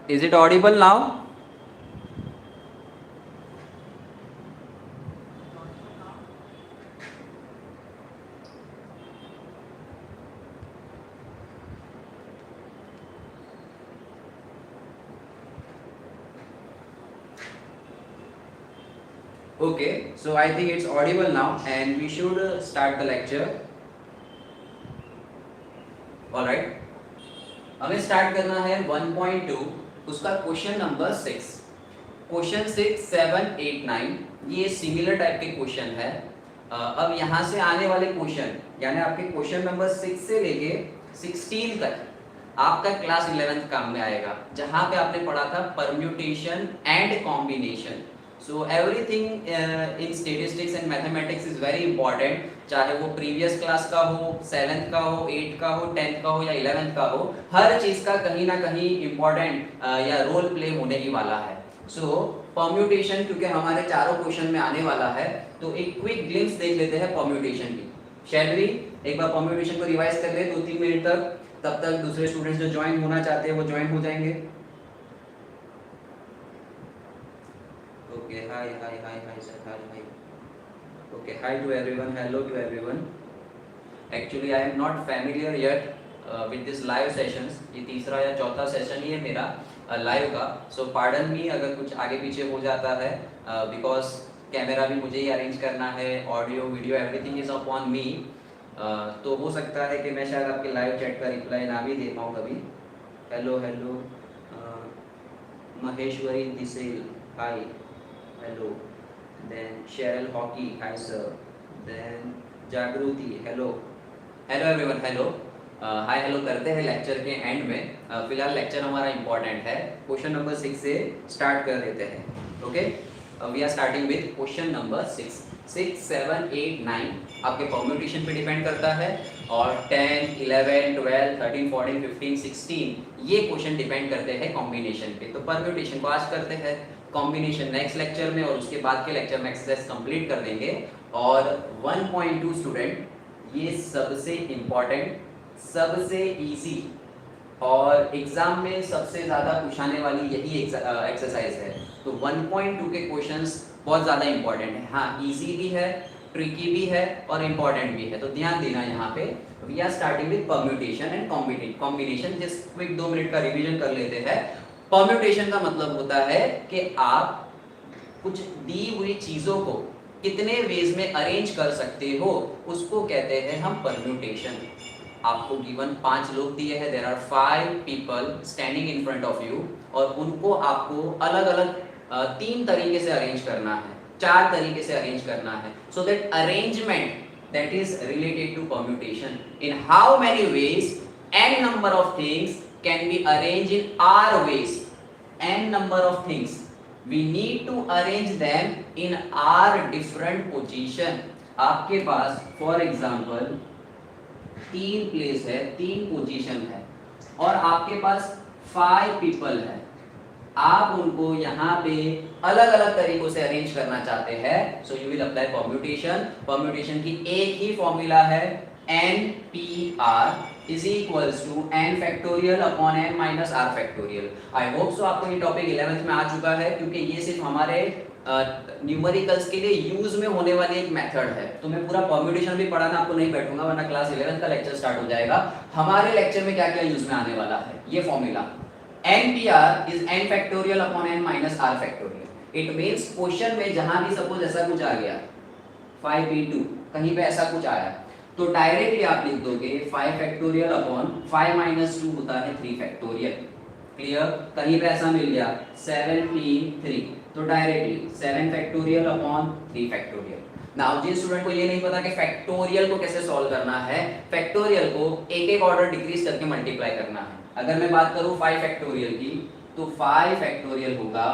Is it audible now? Okay, so I think it's audible now and we should start the lecture. Alright, हमें start करना है 1.2 उसका question number 6. Question 6, 7, 8, 9 ये similar type के question है. अब यहाँ से आने वाले क्वेश्चन यानी आपके क्वेश्चन नंबर 6 से लेके 16 तक आपका क्लास 11th काम में आएगा, जहाँ पे आपने पढ़ा था permutation and combination. So everything in statistics and mathematics is very important, चाहे वो प्रीवियस क्लास का हो, 7th का हो, 8th का हो, 10th का हो या 11th का हो, हर चीज का कहीं ना कहीं इंपॉर्टेंट या रोल प्ले होने ही वाला है. सो परम्यूटेशन क्योंकि हमारे चारों क्वेश्चन में आने वाला है, तो एक क्विक ग्लिम्स देख लेते हैं परम्यूटेशन की. शैल वी एक बार परम्यूटेशन को रिवाइज कर ले 2-3 मिनट तक, तब तक दूसरे स्टूडेंट्स जो ज्वाइन होना चाहते हैं वो ज्वाइन हो जाएंगे. Okay, hi hi hi hi sir, hi hi. Okay, hi to everyone, hello to everyone. Actually I am not familiar yet with this live sessions. ये तीसरा या चौथा सेशन ही है मेरा लाइव का. सो पार्डन मी अगर कुछ आगे पीछे हो जाता है, बिकॉज कैमरा भी मुझे ही अरेंज करना है, audio video everything is upon मी. तो हो सकता है कि मैं शायद आपके लाइव चैट का रिप्लाई ना भी दे पाऊँ कभी. हेलो हेलो महेश्वरी दिसेल, हाय, हेलो. देन शेरल हॉकी, hi sir. Then Jagriti, hello. Hello everyone, hello. Hi hello करते हैं लेक्चर के एंड में. फिलहाल लेक्चर हमारा इंपॉर्टेंट है. क्वेश्चन नंबर 6 से स्टार्ट कर लेते हैं. Okay, we are starting with question number 6. 6, 7, 8, 9 आपके परम्यूटेशन पे डिपेंड करता है, और 10, 11, 12, 13, 14, 15, 16 ये क्वेश्चन डिपेंड करते हैं कॉम्बिनेशन पे. तो परम्यूटेशन को आज करते हैं, कॉम्बिनेशन नेक्स्ट लेक्चर में, और उसके बाद के लेक्चर में एक्सरसाइज कंप्लीट कर देंगे. और 1.2 स्टूडेंट ये सबसे इंपॉर्टेंट, सबसे इजी और एग्जाम में सबसे ज़्यादा पूछाने वाली यही एक्सरसाइज है. तो 1.2 के क्वेश्चंस बहुत ज़्यादा इंपॉर्टेंट है. हाँ, इजी भी है, ट्रिकी भी है और इम्पॉर्टेंट भी है. तो ध्यान देना यहाँ पे. We are starting with permutation and combination. Just quick 2 minute का रिवीजन कर लेते हैं. परम्यूटेशन का मतलब होता है कि आप कुछ दी हुई चीज़ों को कितने वेज में अरेंज कर सकते हो, उसको कहते हैं हम परम्यूटेशन. आपको गिवन 5 लोग दिए हैं, there are 5 people standing in front of you, और उनको आपको अलग अलग 3 तरीके से अरेंज करना है, 4 तरीके से अरेंज करना है. So that arrangement that is related to permutation. In how many ways n number of things can be arranged in r ways. N number of things we need to arrange them in r different position. आपके पास for example 3 place है, 3 position है, और आपके पास 5 people है. आप उनको यहाँ पे अलग अलग तरीकों से अरेंज करना चाहते हैं. So you will apply permutation. Permutation की एक ही फॉर्मूला है, NPR is equals to n factorial upon n minus r factorial. I hope so आपको ये टॉपिक 11th में आ चुका है, क्योंकि ये सिर्फ हमारे न्यूमेरिकल्स के लिए यूज में होने वाली एक मेथड है. तो मैं पूरा परम्यूटेशन भी पढ़ाना आपको नहीं बैठूंगा, वरना क्लास 11th का लेक्चर स्टार्ट हो जाएगा. हमारे लेक्चर में क्या क्या यूज में आने वाला है, ये formula NPR is n factorial upon n minus r factorial. It means question में जहां भी सपोज ऐसा कुछ आ गया 5p2, कहीं पे ऐसा कुछ आया, तो डायरेक्टली आप लिख दोगे 5 फैक्टोरियल अपॉन 5 माइनस 2 होता है 3 फैक्टोरियल. क्लियर. कहीं पे ऐसा मिल गया 7p3, तो directly 7 factorial upon 3 factorial. Now जिन स्टूडेंट को ये नहीं पता कि फैक्टोरियल को कैसे सॉल्व करना है, फैक्टोरियल को एक एक ऑर्डर डिक्रीज करके मल्टीप्लाई करना है. अगर मैं बात करूं 5 फैक्टोरियल की, तो 5 फैक्टोरियल होगा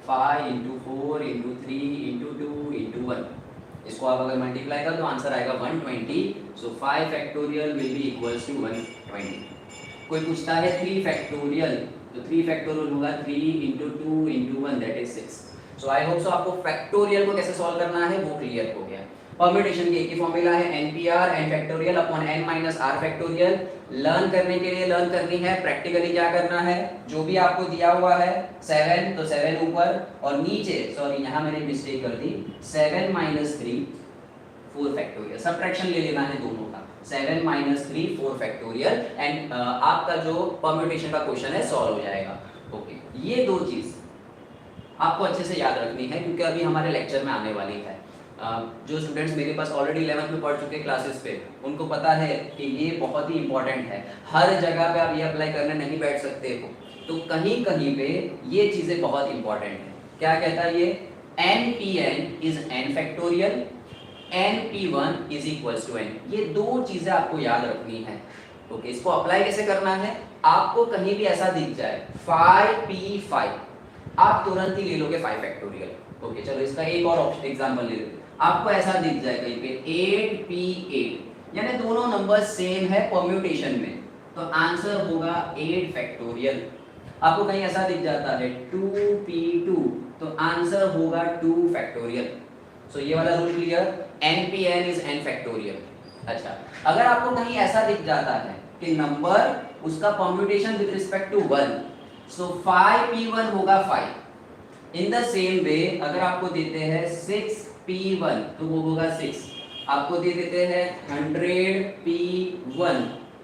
5 इंटू 4 इंटू 3 इंटू 2 इंटू 1. इसको आप अगर मल्टीप्लाई कर तो आंसर आएगा 120. So 5 factorial will be equals to 120. कोई पूछता है 3 फैक्टोरियल, तो 3 फैक्टोरियल होगा 3 into 2 into 1 that is 6. So I hope so आपको फैक्टोरियल को कैसे सॉल्व करना है वो क्लियर हो गया. परम्यूटेशन की एक ही फॉर्मूला है NPR n factorial upon n minus r factorial. Learn करने के लिए लर्न करनी है, प्रैक्टिकली क्या करना है, जो भी आपको दिया हुआ है 7 तो 7 ऊपर और नीचे, सॉरी यहाँ मैंने मिस्टेक कर दी, 7 माइनस 3 4 फैक्टोरियल, सबट्रैक्शन ले लेना है दोनों का, 7 माइनस 3 4 फैक्टोरियल एंड आपका जो परम्यूटेशन का क्वेश्चन है सॉल्व हो जाएगा। ओके, ये दो चीज आपको अच्छे से याद रखनी है क्योंकि अभी हमारे लेक्चर में आने वाली है। जो स्टूडेंट्स मेरे पास ऑलरेडी 11th में पढ़ चुके क्लासेस पे, उनको पता है कि ये बहुत ही इंपॉर्टेंट है, हर जगह पे आप ये अप्लाई करने नहीं बैठ सकते हो, तो कहीं कहीं पे ये चीजें बहुत इंपॉर्टेंट है। क्या कहता है ये, NPN is n factorial, NP1 is equals to n, ये दो चीजें आपको याद रखनी है। ओके, इसको अप्लाई कैसे करना है, आपको कहीं भी ऐसा दिख जाए 5P5, आप तुरंत ही ले लोगे 5 फैक्टोरियल। ओके, चलो इसका एक और एग्जांपल ले लेते हैं, आपको ऐसा दिख जाए कहीं पे 8P8, यानी दोनों नंबर सेम है परम्यूटेशन में, तो आंसर होगा 8 फैक्टोरियल। आपको कहीं ऐसा दिख जाता है 2P2, तो आंसर होगा 2 फैक्टोरियल। सो ये वाला rule clear, NPN is n factorial. अच्छा, अगर आपको कहीं ऐसा दिख जाता है कि नंबर उसका permutation with respect to 1, so 5P1 होगा 5। इन द सेम वे अगर आपको देते हैं 6P1 तो वो होगा 6, आपको दे देते हैं 100P1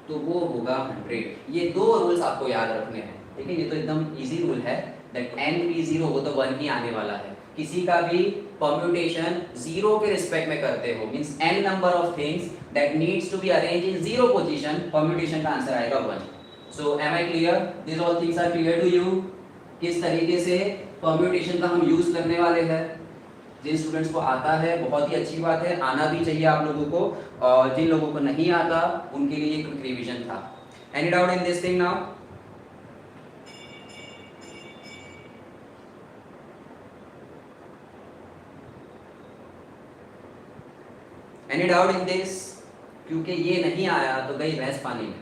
तो वो होगा 100। ये दो रूल्स आपको याद रखने हैं, ठीक है, ये तो एकदम इजी रूल है दैट NP0 वो तो 1 ही आने वाला है। किसी का भी परम्यूटेशन 0 के रिस्पेक्ट में करते हो, means n number of things that needs to be arranged in 0 position, permutation का आंसर आएगा 1। So am I clear, this all things are clear to you, किस तरीके से परम्यूटेशन का हम यूज करने वाले हैं। जिन स्टूडेंट्स को आता है बहुत ही अच्छी बात है, आना भी चाहिए आप लोगों को, और जिन लोगों को नहीं आता उनके लिए एक क्विक रिवीजन था। Any doubt in this thing now? Any doubt in this? क्योंकि ये नहीं आया तो गई भैंस पानी में।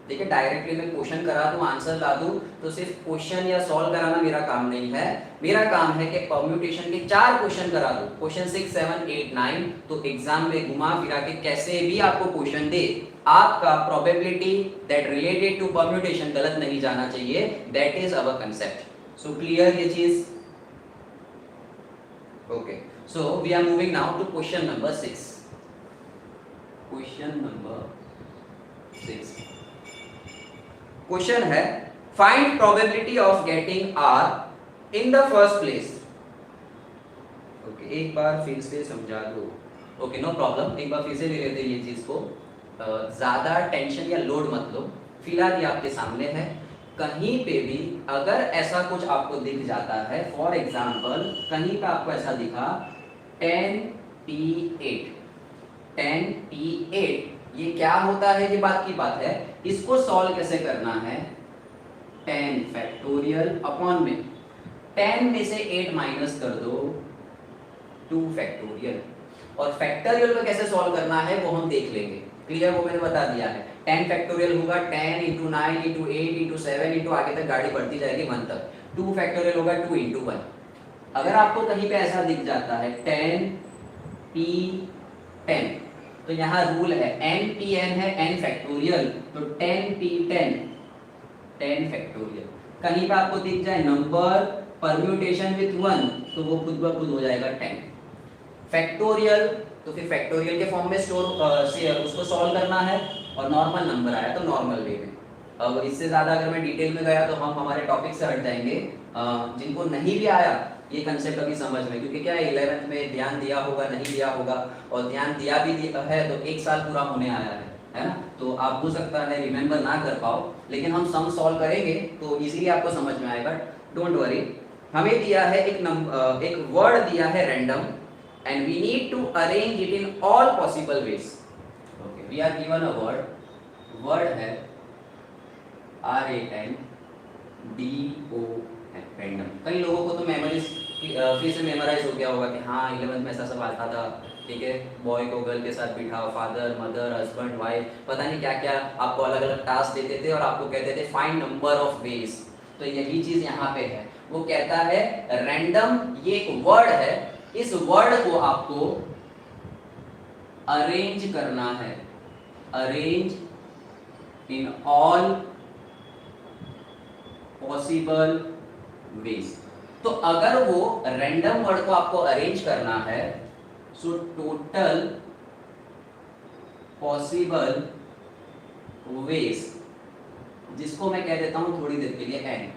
देखिए, डायरेक्टली मैं क्वेश्चन करा दूं, आंसर ला दूं, तो सिर्फ क्वेश्चन या सॉल्व कराना मेरा काम नहीं है, मेरा काम है कि परम्यूटेशन के 4 क्वेश्चन करा दूं, क्वेश्चन 6 7 8 9, तो एग्जाम में घुमा फिरा के कैसे भी आपको क्वेश्चन दे, आपका probability that related to permutation गलत नहीं जाना चाहिए, that is our concept. So clear ये चीज? Okay, so we are moving now to question number 6। Question number 6 question है, find probability of getting R in the first place. Okay, एक बार फिर से समझा दो। ओके, नो प्रॉब्लम, एक बार फिर से ले लेते हैं ये चीज को, ज्यादा टेंशन या लोड मत लो, फिलहाल ये आपके सामने है। कहीं पे भी अगर ऐसा कुछ आपको दिख जाता है, फॉर एग्जाम्पल कहीं पे आपको ऐसा दिखा 10P8, 10P8, ये क्या होता है, ये बात की बात है। इसको सॉल्व कैसे करना है, 10 फैक्टोरियल अपॉन में 10 में से 8 माइनस कर दो, 2 फैक्टोरियल, और फैक्टोरियल को कैसे सॉल्व करना है वो हम देख लेंगे। क्लियर, वो मैंने बता दिया है। 10 फैक्टोरियल होगा 10 इंटू 9 इंटू 8 इंटू 7 इंटू आगे तक गाड़ी बढ़ती जाएगी 1 तक। 2 फैक्टोरियल होगा 2 इंटू 1। अगर आपको कहीं पे ऐसा दिख जाता है 10P10, तो यहाँ रूल है NPN है n फैक्टोरियल, तो 10P10 10 फैक्टोरियल। कहीं पे आपको दिख जाए नंबर परम्यूटेशन विथ 1, तो वो खुद ब खुद हो जाएगा 10 फैक्टोरियल, तो फिर फैक्टोरियल के फॉर्म में स्टोर से उसको सॉल्व करना है, और नॉर्मल नंबर आया तो नॉर्मल वे में। अब इससे ज़्यादा अगर मैं डिटेल में गया तो हम हमारे टॉपिक से हट जाएंगे। जिनको नहीं भी आया ये कंसेप्ट अभी समझ में, क्योंकि क्या है 11th में ध्यान दिया होगा नहीं दिया होगा, और ध्यान दिया भी है तो 1 साल पूरा होने आया है ना, तो आप हो सकता है रिमेंबर ना कर पाओ, लेकिन हम सम सॉल्व करेंगे तो इजीली आपको समझ में आएगा, डोंट वरी। हमें दिया है एक वर्ड दिया है random, and we need to arrange it in all possible ways. Okay, we are given a word है RANDO, रैंडम। कई लोगों को तो मेमोरीज फिर से मेमोराइज हो गया होगा कि हाँ 11th में ऐसा सब आता था, ठीक है, बॉय को गर्ल के साथ बिठाओ, फादर मदर हस्बैंड वाइफ, पता नहीं क्या क्या आपको अलग अलग टास्क देते थे और आपको कहते थे फाइंड नंबर ऑफ वेज। तो यही चीज यहाँ पे है, वो कहता है रैंडम, ये एक वर्ड है, इस वर्ड को आपको अरेंज करना है, arrange in all possible veg. तो अगर वो रैंडम वर्ड को आपको अरेंज करना है, सो टोटल पॉसिबल वेज, जिसको मैं कह देता हूं थोड़ी देर के लिए एन।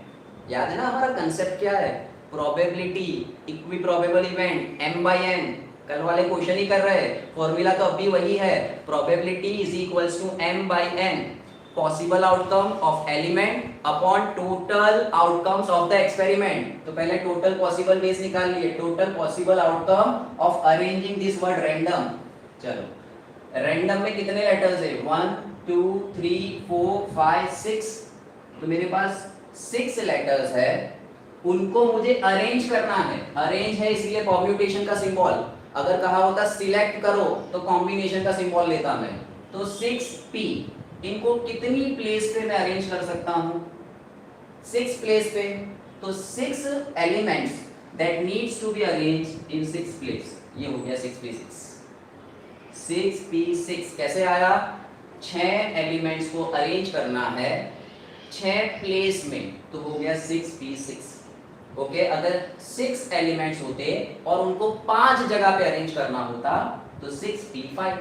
याद है ना हमारा कंसेप्ट क्या है? Probability, equi probable event, m by n। कल वाले क्वेश्चन ही कर रहे हैं, फॉर्मूला तो अभी वही है, probability is equals to m by n, possible outcome of element upon total outcomes of the experiment. तो पहले टोटल पॉसिबल वेज निकाल लिए, total possible outcome of arranging this word random. चलो, रैंडम में कितने लेटर्स है? 1 2 3 4 5 6। तो मेरे पास 6 लेटर्स है, उनको मुझे अरेंज करना है। अरेंज है इसलिए परम्यूटेशन का सिंबल, अगर कहा होता सिलेक्ट करो तो कॉम्बिनेशन का सिंबल लेता मैं। तो 6p, इनको कितनी प्लेस पे मैं अरेंज कर सकता हूं? 6 प्लेस पे। तो 6 elements that needs to be arranged in 6 place. ये हो गया 6p6। 6p6 कैसे आया? 6 एलिमेंट्स को अरेंज करना है 6 प्लेस में, तो हो गया 6p6। ओके, अगर 6 एलिमेंट्स होते और उनको 5 जगह पे अरेंज करना होता तो 6p5।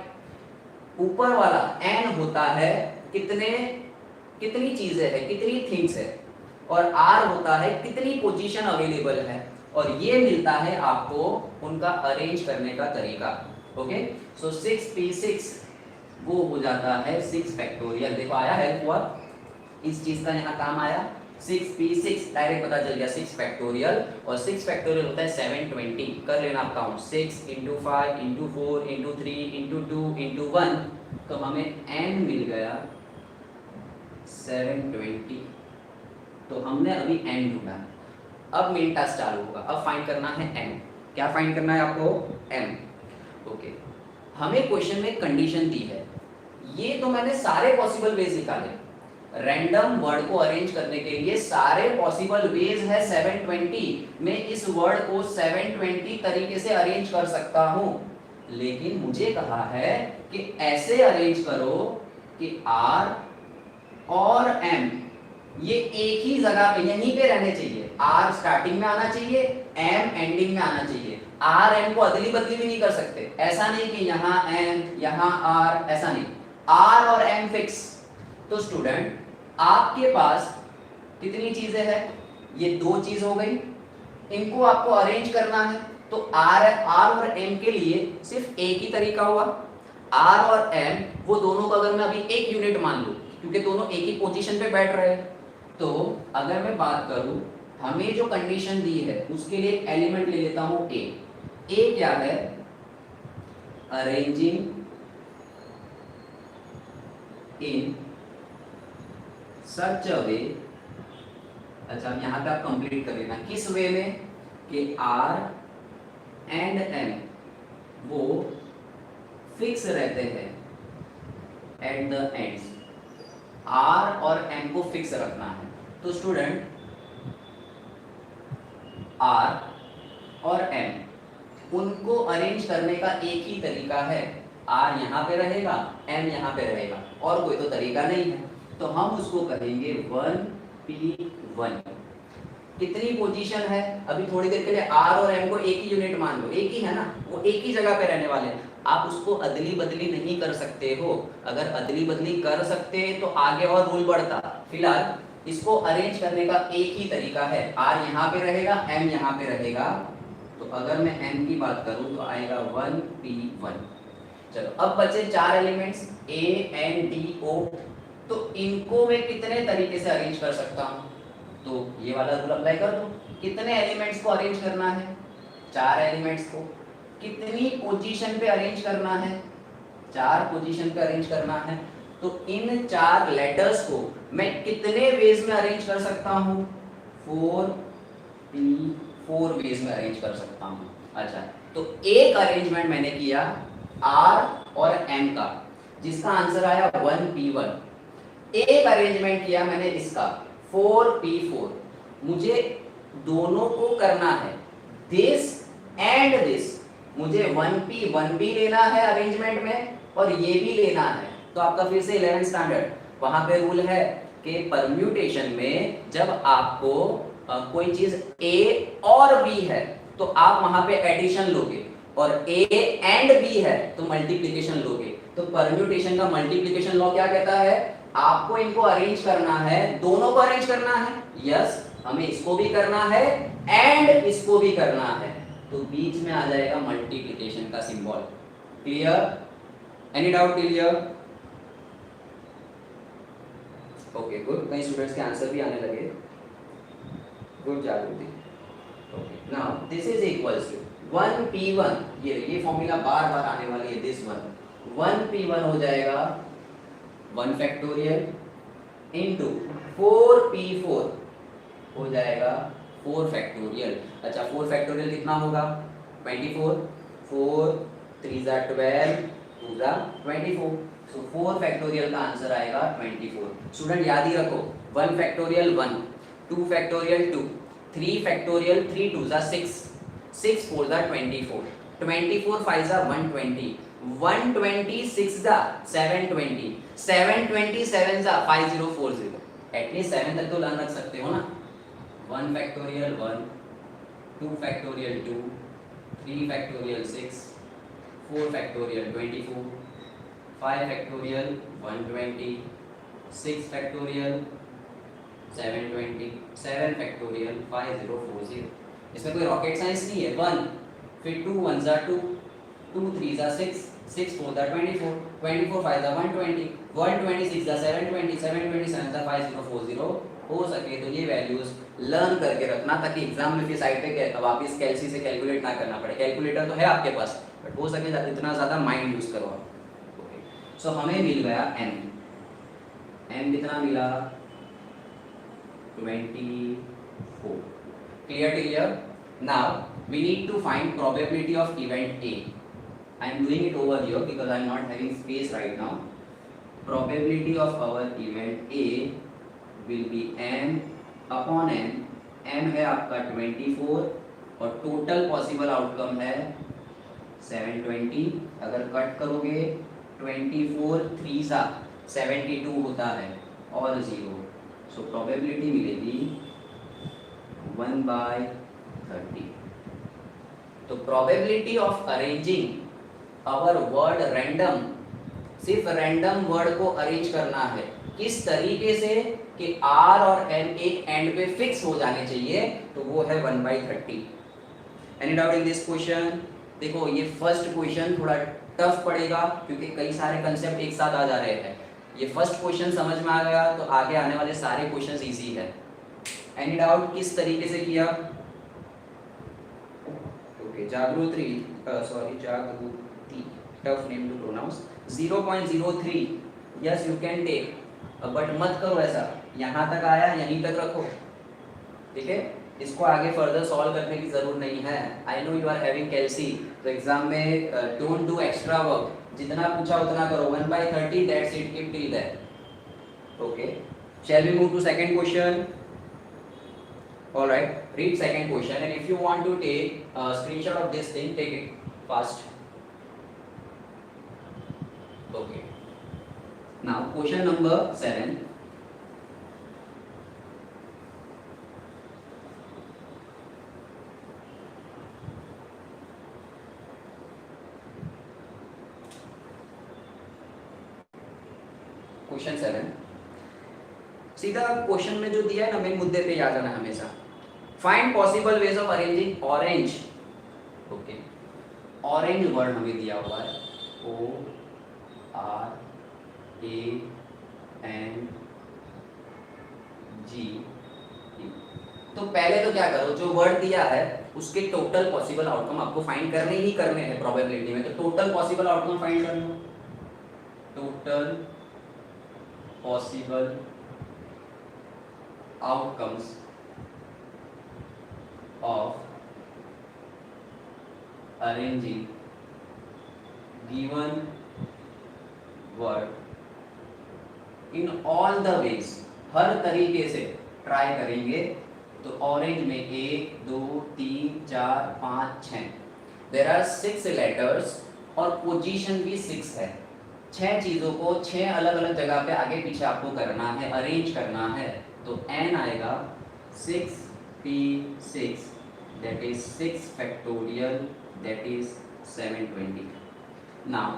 ऊपर वाला n होता है कितनी चीजें है, कितनी थिंग्स है, और r होता है कितनी पोजीशन अवेलेबल है, और ये मिलता है आपको उनका अरेंज करने का तरीका। ओके, सो 6p6 वो हो जाता है 6 फैक्टोरियल। देखो आया, हेल्प हुआ, इस चीज का यहाँ काम आया। 6p6 डायरेक्ट पता चल गया 6 फैक्टोरियल, और 6 फैक्टोरियल होता है 720। कर लेना आप count, 6 into 5 into 4 into 3 into 2 into 1, तो हमें n मिल गया 720। तो हमने अभी n ढूंढा, अब मेन टास्क चालू होगा। अब फाइंड करना है m। क्या फाइंड करना है आपको? m। ओके, हमें क्वेश्चन में कंडीशन दी है, ये तो मैंने सारे पॉसिबल वेज निकाले। रैंडम वर्ड को अरेंज करने के लिए सारे पॉसिबल वेज है 720। मैं इस वर्ड को 720 तरीके से अरेंज कर सकता हूं, लेकिन मुझे कहा है कि ऐसे अरेंज करो कि R और M ये एक ही जगह पे, यहीं पे रहने चाहिए। R स्टार्टिंग में आना चाहिए, M एंडिंग में आना चाहिए। R M को अदली बदली भी नहीं कर सकते, ऐसा नहीं कि यहाँ M यहाँ R, ऐसा नहीं। R और M फिक्स। तो स्टूडेंट, आपके पास कितनी चीजें हैं? ये 2 चीज हो गई, इनको आपको अरेंज करना है। तो R और M के लिए सिर्फ एक ही तरीका हुआ। R और M वो दोनों को अगर मैं अभी एक यूनिट मान लूं, क्योंकि दोनों एक ही पोजीशन पे बैठ रहे हैं, तो अगर मैं बात करूं, हमें जो कंडीशन दी है उसके लिए एक एलिमेंट ले लेता हूं A। A क्या है? अरेंजिंग इन सच अ वे। अच्छा, यहाँ पे आप कंप्लीट कर लेना, किस वे में? कि R एंड M वो फिक्स रहते हैं एट द एंड्स। R और M को फिक्स रखना है। तो स्टूडेंट, R और M उनको अरेंज करने का एक ही तरीका है। R यहाँ पे रहेगा, M यहाँ पे रहेगा, और कोई तो तरीका नहीं है। तो हम उसको कहेंगे 1p1। कितनी पोजीशन है? अभी थोड़ी देर के लिए R और M को एक ही यूनिट मान लो, एक ही है ना, वो एक ही जगह पे रहने वाले हैं। आप उसको अदली बदली नहीं कर सकते हो। अगर अदली बदली कर सकते तो आगे और रूल बढ़ता। फिलहाल इसको अरेंज करने का एक ही तरीका है, R यहाँ पे रहेगा, M यहाँ पे रहेगा। तो अगर मैं M की बात करूं तो आएगा 1p1। चलो, अब बचे 4 elements A N D O। तो इनको मैं कितने तरीके से अरेंज कर सकता हूं? तो ये वाला रूल अप्लाई कर दो। कितने एलिमेंट्स को अरेंज करना है? 4 एलिमेंट्स को। कितनी पोजीशन पे अरेंज करना है? 4 पोजीशन पे अरेंज करना है। तो इन 4 लेटर्स को मैं कितने वेज में अरेंज कर सकता हूं? 4 वेज में अरेंज कर सकता हूं। अच्छा, तो एक अरेंजमेंट मैंने किया R और M का, जिसका आंसर आया 1p1। एक अरेंजमेंट किया मैंने इसका 4p4। मुझे दोनों को करना है, दिस एंड दिस। मुझे 1p 1b लेना है अरेंजमेंट में और ये भी लेना है, तो आपका फिर से 11th स्टैंडर्ड वहां पे रूल है कि परम्यूटेशन में जब आपको कोई चीज a और b है तो आप वहां पे एडिशन लोगे, और a एंड b है तो मल्टीप्लिकेशन लोगे। तो परम्यूटेशन का मल्टीप्लिकेशन लॉ क्या कहता है, आपको इनको अरेंज करना है, दोनों को अरेंज करना है, यस हमें इसको भी करना है एंड इसको भी करना है, तो बीच में आ जाएगा मल्टीप्लिकेशन का symbol. Clear? Any doubt clear? Okay good, कई स्टूडेंट्स के आंसर भी आने लगे, good Jagriti. Okay now this is equals to 1p1, ये फॉर्मूला बार बार आने वाली है, दिस वन 1p1 हो जाएगा 1 फैक्टोरियल इनटू 4p4 हो जाएगा 4 फैक्टोरियल। अच्छा 4 फैक्टोरियल कितना होगा 24, 4 3 जा 12 2 जा 24, सो 4 फैक्टोरियल का आंसर आएगा 24। स्टूडेंट याद ही रखो 1 फैक्टोरियल 1, 2 फैक्टोरियल 2, 3 फैक्टोरियल 3 2 जा 6, 6 4 जा 24, 24 5 जा 120, 126 जा 720, 727 जा 5040, एटलीस्ट 7 तक तो लर्न रख सकते हो ना। 1 factorial 1, 2 factorial 2, 3 factorial 6, 4 factorial 24, 5 factorial 120, 6 factorial 720, 7 factorial 5040। इसमें कोई रॉकेट साइंस नहीं है। 1 फिर 2 1 जा 2, 2 3 जा 6, 6 4 जा 24, 24 5 जा 120, 126 जा 720, 727 जा 5040। हो सके तो ये वैल्यूज लर्न करके रखना ताकि एग्जाम में फिर साइड पे वापस कैलसी से कैलकुलेट ना करना पड़े। कैलकुलेटर तो है आपके पास बट हो सके इतना ज़्यादा माइंड यूज करो आप। ओके सो हमें मिल गया n, n कितना मिला 24। Clear clear? Now we need to find probability of event a. I am doing it over here because I am not having space right now. Probability of our event a will be m upon n. m है आपका 24 और total possible outcome है 720। अगर cut करोगे 24 3 सा 72 होता है और 0, सो प्रोबेबिलिटी मिलेगी 1/30। तो probability of arranging our word random, सिर्फ रैंडम वर्ड को अरेंज करना है किस तरीके से कि r और n एक एंड पे फिक्स हो जाने चाहिए, तो वो है 1/30। Any doubt in this question? देखो ये फर्स्ट क्वेश्चन थोड़ा टफ पड़ेगा क्योंकि कई सारे कंसेप्ट एक साथ आ जा रहे हैं। ये फर्स्ट क्वेश्चन समझ में आ गया तो आगे आने वाले सारे क्वेश्चंस इजी है। एनी डाउट किस तरीके से किया? Okay Jagriti, tough name to pronounce. 0.03 yes you can take, but मत करो ऐसा, यहाँ तक आया यहीं तक रखो, ठीक है? इसको आगे फर्दर सॉल्व करने की जरूरत नहीं है। I know you are having कैलसी, तो एग्जाम में डोंट डू एक्स्ट्रा वर्क, जितना पूछा उतना करो। 1/30 that's it, keep till that. Okay shall we move to second question? Alright, read second question and if you want to take screenshot of this thing, take it fast. Okay. Now question number 7. Question 7. सीधा question में जो दिया है ना main मुद्दे पे आ जाना हमेशा। Find possible ways of arranging orange. Okay. Orange word हमें दिया हुआ है O R A N G E। तो पहले तो क्या करो, जो वर्ड दिया है उसके टोटल पॉसिबल आउटकम आपको फाइंड करने ही करने हैं प्रोबेबिलिटी में। तो टोटल पॉसिबल आउटकम फाइंड कर लो। Total possible outcomes of arranging given word in all the ways, हर तरीके से ट्राई करेंगे। तो ऑरेंज में 1 2 3 4 5 6, देयर आर 6 लेटर्स और पोजीशन भी 6 है। 6 चीज़ों को 6 अलग अलग जगह पे आगे पीछे आपको करना है, अरेंज करना है। तो n आएगा 6p6 that is 6 factorial that is 720। Now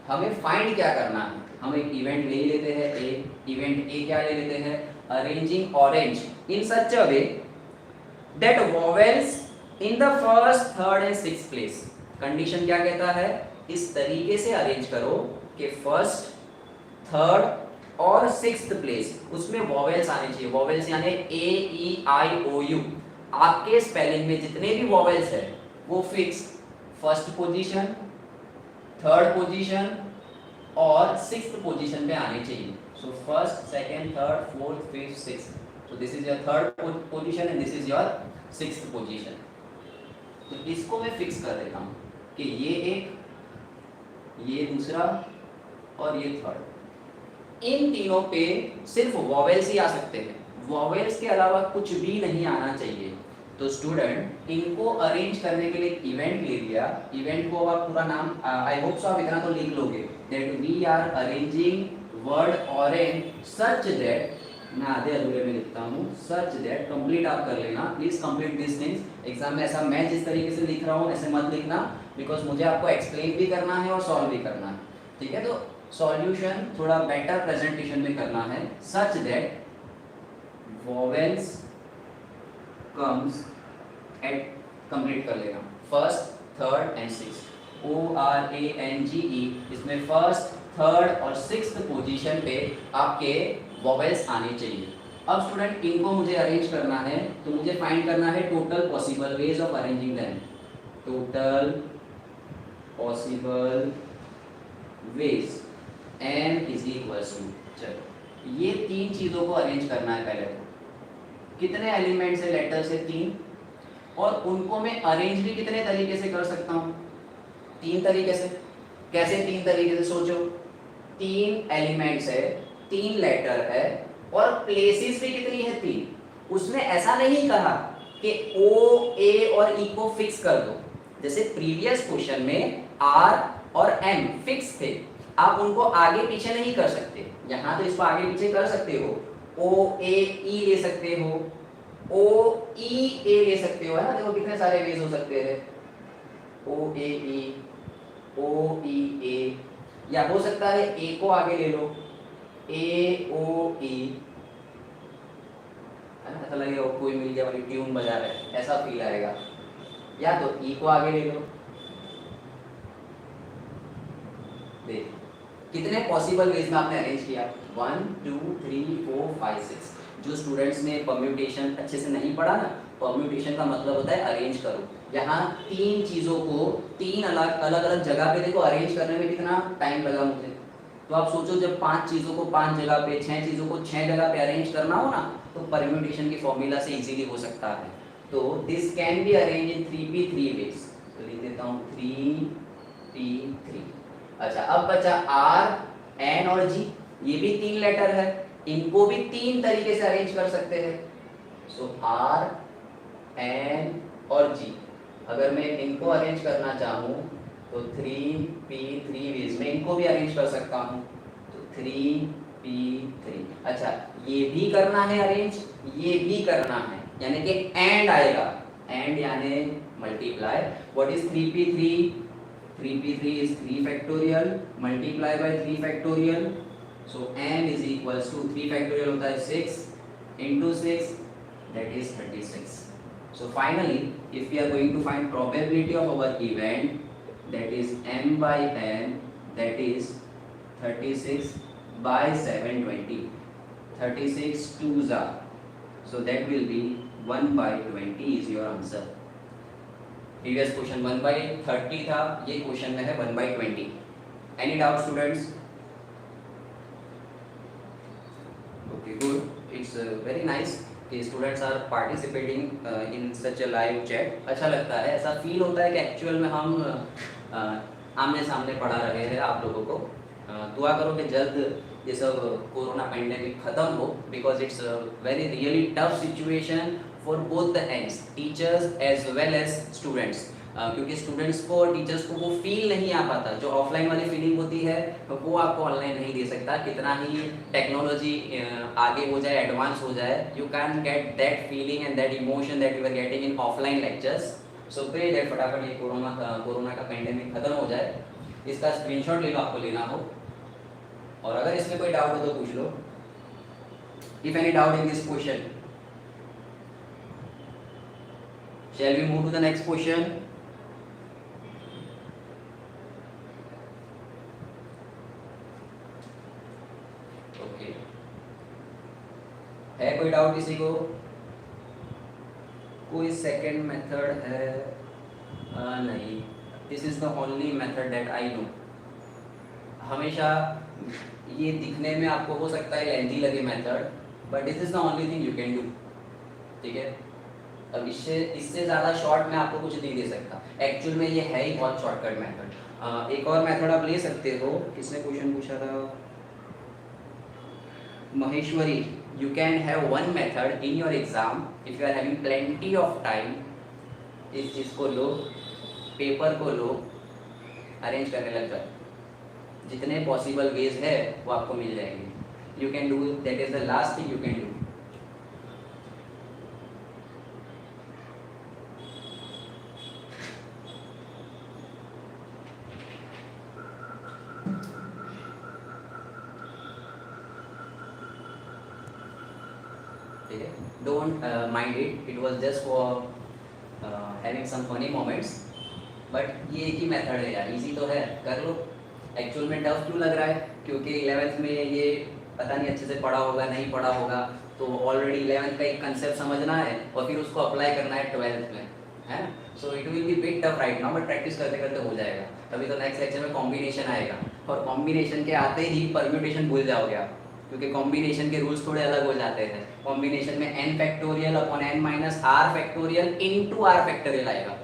हमें फाइंड क्या करना है, हम एक इवेंट ले लेते हैं, एक इवेंट ए क्या ले लेते हैं, arranging orange in such a way that vowels in the first, third and sixth place. Condition क्या कहता है, इस तरीके से अरेंज करो कि फर्स्ट, थर्ड और सिक्स्थ प्लेस उसमें वोवेल्स आने चाहिए। वोवेल्स यानी ए ई आई ओ यू, आपके स्पेलिंग में जितने भी वोवेल्स है वो fix first position, third position और सिक्स्थ पोजीशन पे आने चाहिए। So first, second, third, fourth, fifth, sixth. So this is your third position and this is your sixth position. तो इसको मैं फिक्स कर देता हूँ कि ये एक, ये दूसरा और ये थर्ड। इन तीनों पे सिर्फ वोवेल्स ही आ सकते हैं, वोवेल्स के अलावा कुछ भी नहीं आना चाहिए। तो स्टूडेंट इनको अरेंज करने के लिए इवेंट ले लिया। इवेंट को अब आप पूरा नाम, आई होप सो आप इतना तो लिख लोगे, that we are arranging word orange such that, मैं आधे अधूरे में लिखता हूँ, सच दैट, कंप्लीट आप कर लेना, please complete this things. Exam में ऐसा मैं जिस तरीके से लिख रहा हूँ ऐसे मत लिखना, बिकॉज मुझे आपको एक्सप्लेन भी करना है और सॉल्व भी करना है, ठीक है। तो सॉल्यूशन थोड़ा बेटर प्रेजेंटेशन में करना है, such that vowels comes at, complete कर लेना, first, third and sixth, ORANGE, इसमें फर्स्ट, थर्ड और सिक्स्थ पोजीशन पे आपके वोवेल्स आने चाहिए। अब स्टूडेंट इनको मुझे अरेंज करना है, तो मुझे फाइंड करना है total possible ways of arranging them, total possible ways m is equals to, चलो ये तीन चीज़ों को अरेंज करना है। पहले तो कितने एलिमेंट्स है, लेटर्स है 3, और उनको मैं अरेंज भी कितने तरीके से कर सकता हूँ, 3 तरीके से। कैसे 3 तरीके से, सोचो, 3 एलिमेंट्स है, 3 लेटर है और प्लेसेस भी कितनी है, 3। उसने ऐसा नहीं कहा कि O, A और E को फिक्स कर दो, जैसे प्रीवियस क्वेश्चन में R और M फिक्स थे, आप उनको आगे पीछे नहीं कर सकते। यहाँ तो इसको आगे पीछे कर सकते हो, O A E ले सकते हो, O E A ले सकते हो, है ना। देखो कितने सारे वेज हो सकते हैं, O A E, O E A, या हो सकता है A को आगे ले लो, A O E, है ना। ऐसा लगेगा कोई मिल गया वाली ट्यून बजा रहा है, ऐसा फील आएगा। या तो E को आगे ले लो, देख कितने पॉसिबल वेज में आपने अरेंज किया, 1 2 3 4 5 6। जो स्टूडेंट्स ने परम्यूटेशन अच्छे से नहीं पढ़ा ना, परम्यूटेशन का मतलब होता है अरेंज करो। यहाँ 3 चीज़ों को 3 अलग अलग जगह पे देखो अरेंज करने में कितना टाइम लगा मुझे। तो आप सोचो जब 5 चीज़ों को 5 जगह पे, 6 चीज़ों को 6 जगह पे अरेंज करना हो ना, तो परम्यूटेशन की फॉर्मूला से इजीली हो सकता है। तो this can be arrange in 3p3 ways. तो लिख देता हूँ 3p3। अच्छा, अब बचा R, N और G, ये भी 3 लेटर है, इनको भी 3 तरीके से अरेंज कर सकते हैं। सो R, N और G, अगर मैं इनको अरेंज करना चाहूँ तो 3p3 वेज में इनको भी अरेंज कर सकता हूँ, तो 3p3। अच्छा, ये भी करना है अरेंज, ये भी करना है, यानी कि एंड आएगा, एंड यानी multiply. What is 3p3? 3p3 is 3 factorial multiply by 3 factorial, so m is equals to 3 factorial होता है 6 into 6, that is 36. So finally if we are going to find probability of our event, that is m by n, that is 36 by 720, 36 2s are, so that will be 1 by 20 is your answer. Previous question 1 by 30 था, ये question में है 1 by 20. Any doubt students? Okay, good, it's very nice कि students are participating in such a live chat. अच्छा लगता है, ऐसा feel होता है कि एक्चुअल में हम आमने सामने पढ़ा रहे हैं आप लोगों को। दुआ करो कि जल्द ये सब कोरोना पेंडेमिक ख़त्म हो, because it's very really tough situation for both the ends, teachers as well as students. क्योंकि स्टूडेंट्स को और टीचर्स को वो फील नहीं आ पाता, जो ऑफलाइन वाली फीलिंग होती है तो वो आपको ऑनलाइन नहीं दे सकता। कितना ही टेक्नोलॉजी आगे हो जाए, एडवांस हो जाए, you can get that feeling and that emotion that you are getting in offline lectures. So pray that फटाफट ये कोरोना का पेंडेमिक खत्म हो जाए। इसका स्क्रीनशॉट ले लो, आपको लेना हो, और अगर इसमें कोई डाउट हो तो पूछ लो। If any doubt in this question, shall we move to the next question? Okay, है कोई डाउट किसी को? कोई सेकंड मेथड है? नहीं, this is the only method that I know. हमेशा ये दिखने में आपको हो सकता है लेंथी लगे method, but this is the only thing you can do. ठीक है, अब इससे ज़्यादा शॉर्ट में आपको कुछ नहीं दे सकता। एक्चुअल में ये है ही बहुत शॉर्टकट मेथड। एक और मेथड आप ले सकते हो। किसने क्वेश्चन पूछा था? Maheshwari, you can have one method in your exam if you are having plenty of time। इस चीज़ को लो, पेपर को लो, अरेंज करने लग जाओ, जितने पॉसिबल वेज है वो आपको मिल जाएंगे। You can do, that is the last thing you can do. ठीक है, don't mind it, it was just for having some funny moments. But ये एक ही मेथड है यार, इजी तो है, कर लो। एक्चुअल में टफ क्यों लग रहा है? क्योंकि 11th में ये पता नहीं अच्छे से पढ़ा होगा, नहीं पढ़ा होगा, तो ऑलरेडी 11th का एक कंसेप्ट समझना है और फिर उसको अप्लाई करना है 12th में, है ना? So it will B big tough right now, but practice करते करते हो जाएगा। अभी तो नेक्स्ट लेक्चर में कॉम्बिनेशन आएगा, और कॉम्बिनेशन के आते ही परम्यूटेशन भूल जाओगे आप, क्योंकि कॉम्बिनेशन के रूल्स थोड़े अलग हो जाते हैं। कॉम्बिनेशन में n factorial upon n minus r factorial into r factorial आएगा।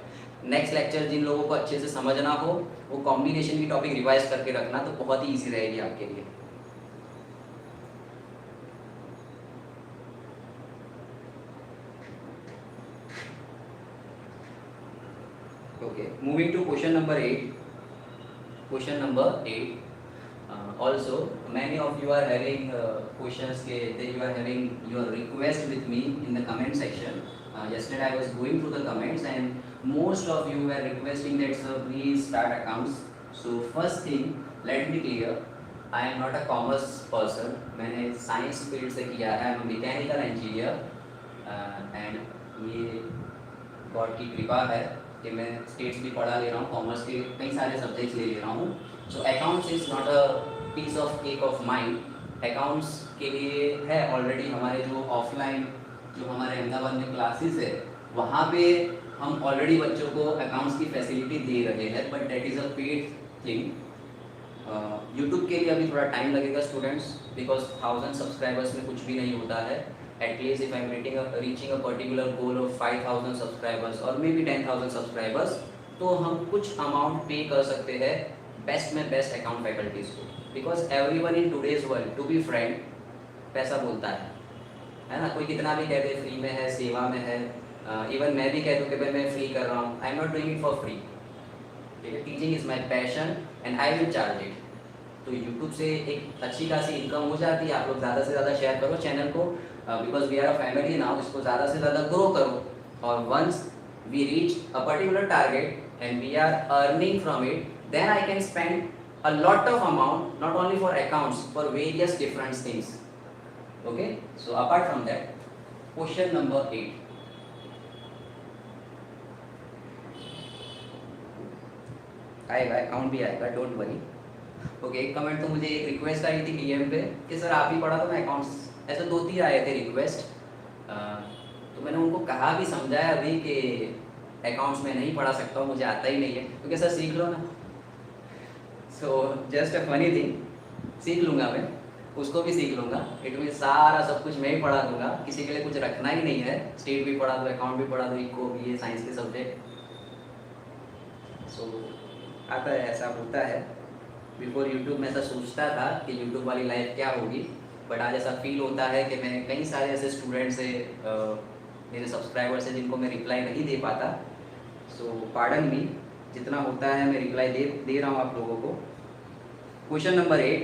नेक्स्ट लेक्चर जिन लोगों को अच्छे से समझना हो वो कॉम्बिनेशन की टॉपिक रिवाइज करके रखना, तो बहुत ही इजी रहेगी आपके लिए। Okay, moving to question number 8। Question number 8, also many of you are having questions that you are having your request with me in the comment section. Yesterday I was going through the comments and most of you were requesting that sir please start accounts. So first thing, let me clear, I am not a commerce person. मैंने science field से किया है, I'm a mechanical engineer and ये God की कृपा है कि मैं स्टेट्स भी पढ़ा ले रहा हूँ, कॉमर्स के कई सारे सब्जेक्ट्स ले रहा हूँ। So accounts is not a piece of cake of mind. Accounts के लिए है ऑलरेडी हमारे जो ऑफलाइन जो हमारे अहमदाबाद में क्लासेस है, वहाँ पे हम ऑलरेडी बच्चों को अकाउंट्स की फैसिलिटी दे रहे हैं, but that is a paid thing. YouTube के लिए अभी थोड़ा टाइम लगेगा स्टूडेंट्स, बिकॉज 1000 सब्सक्राइबर्स में कुछ भी नहीं होता है। At least if I am reaching a particular goal of 5000 subscribers और मे बी 10,000 सब्सक्राइबर्स, तो हम कुछ अमाउंट पे कर सकते हैं बेस्ट में बेस्ट अकाउंट फैकल्टीज को, because everyone in today's world, to be friend, पैसा बोलता है ना? कोई कितना भी कह दे फ्री में है, सेवा में है, इवन मैं भी कह दूँ कि भाई मैं फ्री कर रहा हूँ, आई am not doing it for free. ठीक है, teaching is my passion and I will charge it. तो यूट्यूब से एक अच्छी खासी इनकम हो जाती है। आप लोग ज़्यादा से ज़्यादा शेयर करो चैनल को, because we are a family now, इसको ज़्यादा से ज़्यादा ग्रो करो, और once we reach a particular target and we are earning from it, then I can spend a lot of amount, not only for accounts, for various different things. Okay, so apart from that, question number 8, आएगा account भी आएगा, don't worry. Okay, एक comment तो मुझे एक request आई थी DM पे कि सर आप ही पढ़ा दो मैं अकाउंट्स, ऐसे 2-3 आए थे रिक्वेस्ट। तो मैंने उनको कहा भी, समझाया अभी कि अकाउंट्स में नहीं पढ़ा सकता हूँ, मुझे आता ही नहीं है। क्योंकि सर सीख लो ना। So just a funny thing, सीख लूँगा मैं, उसको भी सीख लूँगा। इट मीन सारा सब कुछ मैं ही पढ़ा दूँगा, किसी के लिए कुछ रखना ही नहीं है। स्टेट भी पढ़ा दो, अकाउंट भी पढ़ा दो, इको भी, ये साइंस के सब्जेक्ट। सो आता है, ऐसा होता है। बिफोर यूट्यूब में ऐसा सोचता था कि यूट्यूब वाली लाइफ क्या होगी, बट आज ऐसा फील होता है कि मैं कई सारे ऐसे स्टूडेंट्स से, मेरे सब्सक्राइबर्स हैं जिनको मैं रिप्लाई नहीं दे पाता। सो पार्डन मी, जितना होता है मैं रिप्लाई दे रहा हूँ आप लोगों को। Question number 8,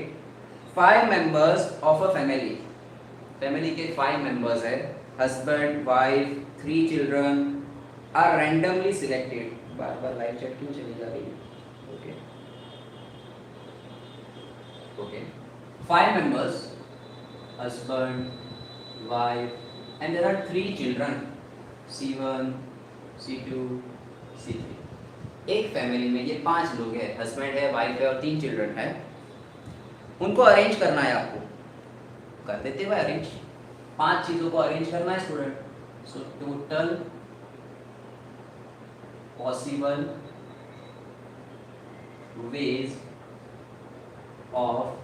5 members of a family, family के 5 मेंबर्स है, husband, wife, 3 children are randomly selected. बार बार लाइव चैट क्यों चली जा रही है? Okay okay, 5 members, husband, wife, and there are 3 children, C1, C2, C3। एक फैमिली में ये 5 लोग हैं, हस्बैंड है, वाइफ है और 3 चिल्ड्रन है। उनको अरेंज करना है आपको, कर देते हुए अरेंज, 5 चीजों को अरेंज करना है student. So total possible ways of,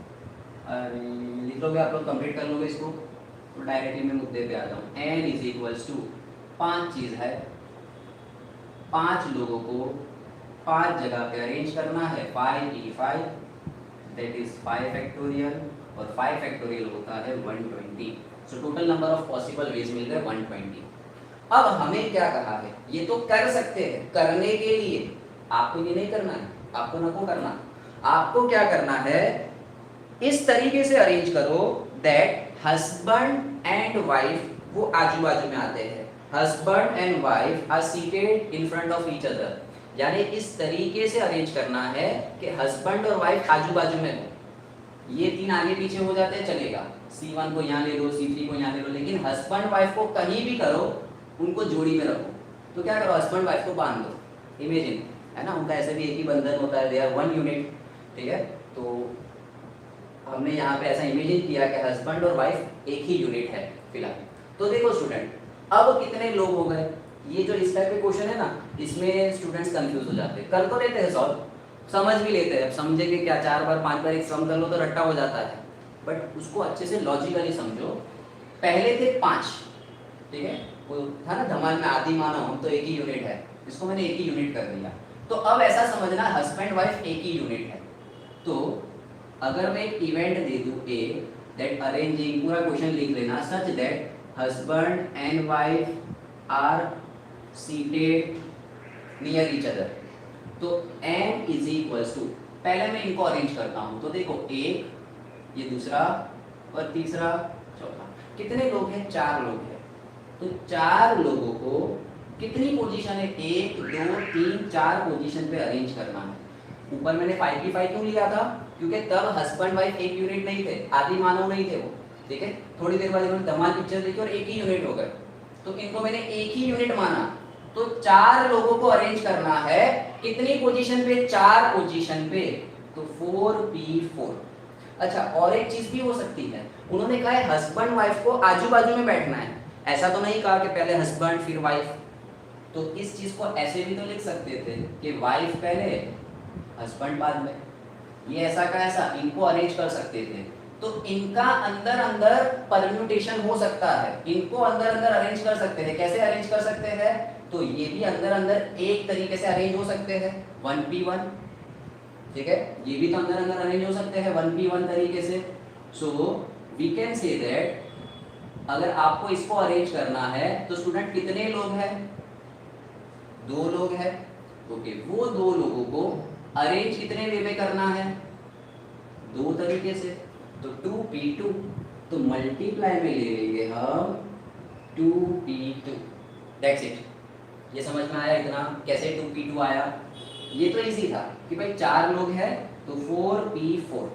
लिख लोगे आप लोग, कंप्लीट कर लोगे इसको तो डायरेक्टली मैं मुद्दे पे आ जाऊँ। n इज इक्वल्स टू 5 चीज है, 5 लोगों को 5 जगह पे अरेंज करना है। 5 दैट इज 5 फैक्टोरियल और 5 फैक्टोरियल होता है 120। So total number of possible ways मिल गए 120। अब हमें क्या कहा है, ये तो कर सकते हैं, करने के लिए आपको ये नहीं करना है, आपको ना को करना, आपको क्या करना है, इस तरीके से अरेंज करो दैट हस्बैंड एंड वाइफ वो आजू बाजू में आते हैं, husband and wife are seated in front of each other. यानी इस तरीके से अरेंज करना है कि हस्बैंड और वाइफ आजू बाजू में हो। ये 3 आगे पीछे हो जाते हैं चलेगा, C1 को यहाँ ले लो, C3 को यहाँ ले लो, लेकिन हस्बैंड वाइफ को कहीं भी करो, उनको जोड़ी में रखो। तो क्या करो, हस्बैंड वाइफ को बांध दो, इमेजिन है ना, उनका ऐसे भी एक ही बंधन होता है, दे आर 1 यूनिट, ठीक है। तो हमने यहाँ पे ऐसा इमेजिन किया कि हस्बैंड और वाइफ एक ही यूनिट है फिलहाल। तो देखो स्टूडेंट, अब कितने लोग हो गए, ये जो इस टाइप के क्वेश्चन है ना, इसमें स्टूडेंट्स कंफ्यूज हो जाते हैं। कर तो लेते हैं सॉल्व, समझ भी लेते हैं, अब समझेंगे क्या, 4 बार 5 बार एक सम कर लो तो रट्टा हो जाता है, बट उसको अच्छे से लॉजिकली समझो। पहले थे 5, ठीक है, वो था ना धमाल में आदि मानव, तो एक ही यूनिट है, इसको मैंने एक ही यूनिट कर दिया। तो अब ऐसा समझना हस्बैंड वाइफ एक ही यूनिट है। तो अगर मैं एक इवेंट दे दूं ए, दैट अरेंजिंग, पूरा क्वेश्चन लिख लेना, such that husband and wife are seated near each other, तो n इज इक्वल्स टू, पहले मैं इनको अरेंज करता हूं। तो देखो एक, ये दूसरा और तीसरा, चौथा, कितने लोग हैं, 4 लोग हैं। तो 4 लोगों को कितनी पोजीशन है, 1 2 3 4 पोजीशन पे अरेंज करना है। ऊपर मैंने 5 की 5 क्यों लिया था, क्योंकि तब हस्बैंड वाइफ एक यूनिट नहीं थे, आदि मानव नहीं थे वो, ठीक है। थोड़ी देर बाद इन्होंने धमाल पिक्चर देखी और एक ही यूनिट हो गए, तो इनको मैंने एक ही यूनिट माना। तो 4 लोगों को अरेंज करना है, कितनी पोजीशन पे, 4 पोजीशन पे, तो 4p4। अच्छा, और एक चीज भी हो सकती है, उन्होंने कहा है हस्बैंड वाइफ को आजू बाजू में बैठना है, ऐसा तो नहीं कहा कि पहले हस्बैंड फिर वाइफ। तो इस चीज को ऐसे भी तो लिख सकते थे कि वाइफ पहले हस्बैंड बाद में, ये ऐसा का ऐसा इनको अरेंज कर सकते थे। तो इनका अंदर अंदर परम्यूटेशन हो सकता है, इनको अंदर अंदर अरेंज कर सकते हैं। कैसे अरेंज कर सकते हैं, तो ये भी अंदर अंदर एक तरीके से अरेंज हो सकते हैं 1p1, ठीक है, ये भी तो अंदर अंदर अरेंज हो सकते हैं 1p1 तरीके से। So we can say that अगर आपको इसको अरेंज करना है तो स्टूडेंट कितने लोग हैं, 2 लोग हैं। ओके, वो 2 लोगों को अरेंज कितने वे में करना है, 2 तरीके से। तो 2p2, तो मल्टीप्लाई में ले लेंगे हम 2p2, दैट्स इट। ये समझ में आया इतना, कैसे 2p2 आया, ये तो इजी था कि भाई 4 लोग हैं तो 4p4।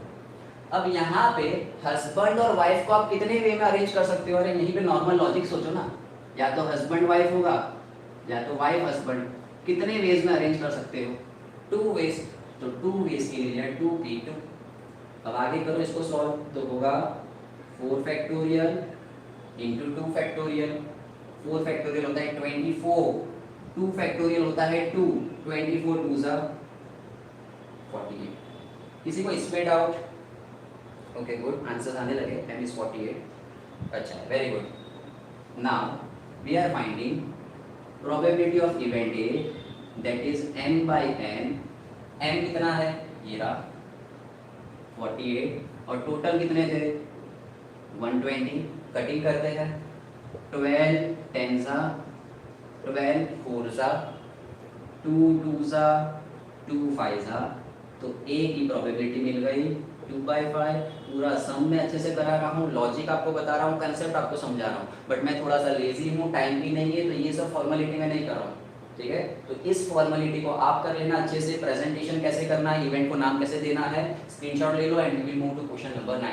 अब यहाँ पे हस्बैंड और वाइफ को आप कितने वे में अरेंज कर सकते हो, अरे यहीं पे नॉर्मल लॉजिक सोचो ना, या तो हस्बैंड वाइफ होगा या तो वाइफ हस्बैंड, कितने वेज में अरेंज कर सकते हो, 2 वेज। तो 2 वेज के लिए 2p2। अब आगे करो इसको सॉल्व, तो होगा 4 फैक्टोरियल इंटू 2 फैक्टोरियल। 4 फैक्टोरियल होता है 24, 2 फैक्टोरियल होता है 2, 24 2 ज़ा 48। किसी को इसमें डाउट? ओके गुड, आंसर आने लगे, m is 48। अच्छा, very good. Now we are finding probability of event A, that is m by n। m कितना है, ये रहा 48, और टोटल कितने थे 120। कटिंग करते हैं, 12 10 ज़ा 12 4 ज़ा 2 2 सा 2 5 सा, तो ए की प्रोबेबिलिटी मिल गई 2/5। पूरा सम में अच्छे से करा रहा हूँ, लॉजिक आपको बता रहा हूँ, कंसेप्ट आपको समझा रहा हूँ, बट मैं थोड़ा सा लेजी हूँ, टाइम भी नहीं है, तो ये सब फॉर्मेलिटी में नहीं कर रहा हूँ। ठीक है, तो इस फॉर्मेलिटी को आप कर लेना अच्छे से। प्रेजेंटेशन कैसे करना है, इवेंट को नाम कैसे देना है, स्क्रीनशॉट ले लो and we will move to question number 9।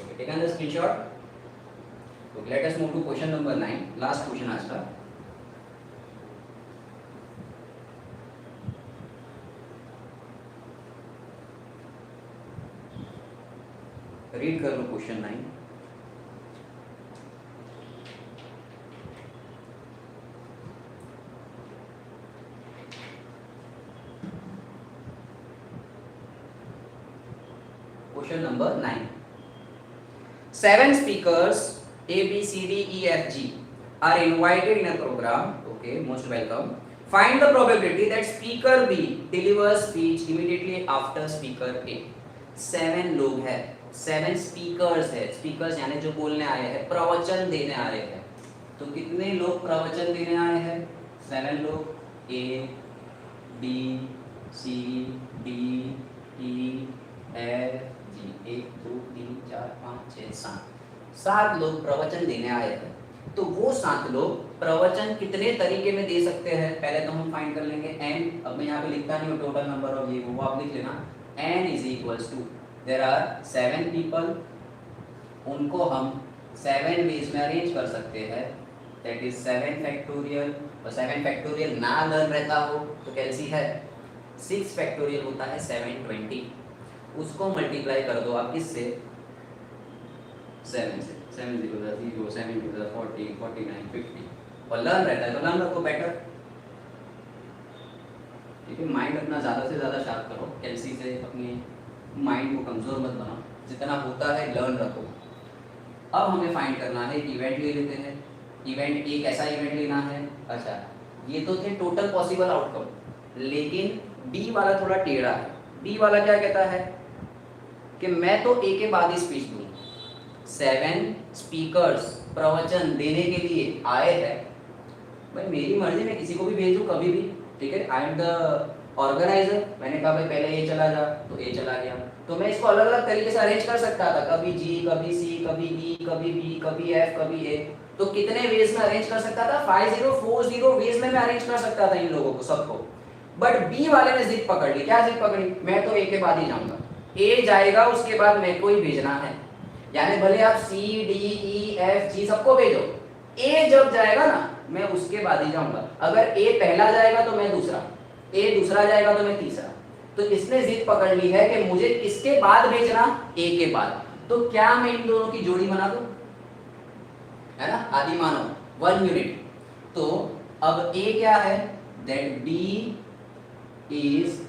Okay, taken the screenshot. तो let us move to question number 9, last question आज का। रीड कर लो question 9। Question number 9. 7 speakers A, B, C, D, E, F, G are invited in a program. Okay, most welcome. Find the probability that speaker B delivers speech immediately after speaker A. 7 लोग हैं, 7 speakers है। speakers यानी जो बोलने आए हैं, प्रवचन देने आए हैं। तो कितने लोग प्रवचन देने आए हैं? 7 लोग। A, B, C, D, E, F, G। 1 2 3 4 5 6 7 लोग प्रवचन देने आए हैं। तो वो 7 लोग प्रवचन कितने तरीके में दे सकते हैं, पहले तो हम फाइंड कर लेंगे n। अब मैं यहाँ पे लिखता नहीं हूँ टोटल नंबर ऑफ ये वो आप लिख लेना। n is equals to there are 7 people, उनको हम 7 वेज में अरेंज कर सकते हैं। दैट इज 7 फैक्टोरियल, और 7 फैक्टोरियल ना लर्न रहता हो तो कैसी है, 6 फैक्टोरियल होता है 720। उसको मल्टीप्लाई कर दो आप किससे, 7 से। 7 0 0 7 2 40 49 50, और लर्न रहता है तो लर्न रखो बेटर। ठीक है, माइंड अपना ज़्यादा से ज़्यादा शार्प करो, एलसी से अपने माइंड को कमज़ोर मत बनाओ, जितना होता है लर्न रखो। अब हमें फाइंड करना है, इवेंट ले लेते हैं। इवेंट एक ऐसा इवेंट लेना है। अच्छा, ये तो थे टोटल पॉसिबल आउटकम, लेकिन बी वाला थोड़ा टेढ़ा है। बी वाला क्या कहता है कि मैं तो ए के बाद ही स्पीच दूँ। 7 स्पीकर्स प्रवचन देने के लिए आए हैं, भाई मेरी मर्जी, मैं किसी को भी भेजूँ कभी भी। ठीक है, आई एम द ऑर्गेनाइजर। मैंने कहा भाई पहले ए चला जा, तो ए चला गया। तो मैं इसको अलग अलग तरीके से अरेंज कर सकता था, कभी जी, कभी सी, कभी ई, कभी बी, कभी एफ, कभी ए। तो कितने वेज में अरेंज कर सकता था, 5040 वेज में मैं अरेंज कर सकता था इन लोगों को सबको। बट बी वाले ने जिद पकड़ ली। क्या जिद पकड़ी, मैं तो ए के बाद ही जाऊंगा, ए जाएगा उसके बाद मेरे को ही भेजना है। यानी भले आप C D E F G सबको भेजो, ए जब जाएगा ना मैं उसके बाद ही जाऊंगा। अगर ए पहला जाएगा तो मैं दूसरा, ए दूसरा जाएगा तो मैं तीसरा। तो इसने जिद पकड़ ली है कि मुझे किसके बाद भेजना, ए के बाद। तो क्या मैं इन दोनों की जोड़ी बना दूं, है ना, आदि मानव 1 यूनिट। तो अब ए क्या है, that b is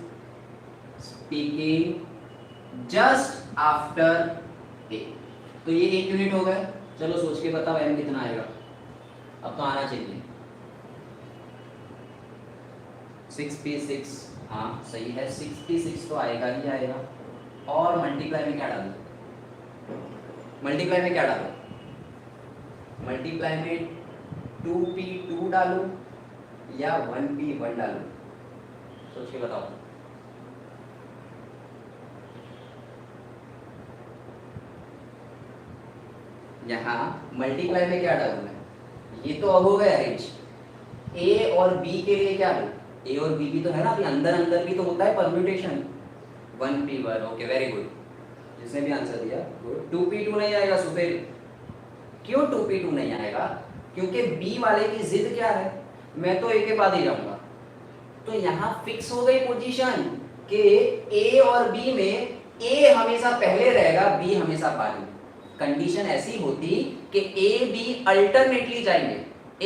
speaking just after a. तो ये 1 यूनिट हो गया। चलो सोच के बताओ एम कितना आएगा, अब तो आना चाहिए। 6p6, हाँ सही है, 66 तो आएगा ही आएगा। और मल्टीप्लाई में क्या डालूं, मल्टीप्लाई में क्या डालूं, मल्टीप्लाई में 2p2 डालूं या 1p1 डालूं, सोच के बताओ। यहाँ मल्टीप्लाई में क्या डालूं मैं, ये तो अब हो गया अरेंज। ए और बी के लिए क्या दूं, ए और बी भी तो है ना, अभी अंदर अंदर भी तो होता है permutation. 1p1, okay very good, जिसने भी आंसर दिया गुड। 2p2 नहीं आएगा सुफेल। क्यों 2p2 नहीं आएगा, क्योंकि बी वाले की जिद क्या है, मैं तो ए के बाद ही जाऊंगा। तो यहाँ फिक्स हो गई पोजीशन कि ए और बी में ए हमेशा पहले रहेगा, बी हमेशा बाद में। कंडीशन ऐसी होती कि ए बी अल्टरनेटली जाएंगे,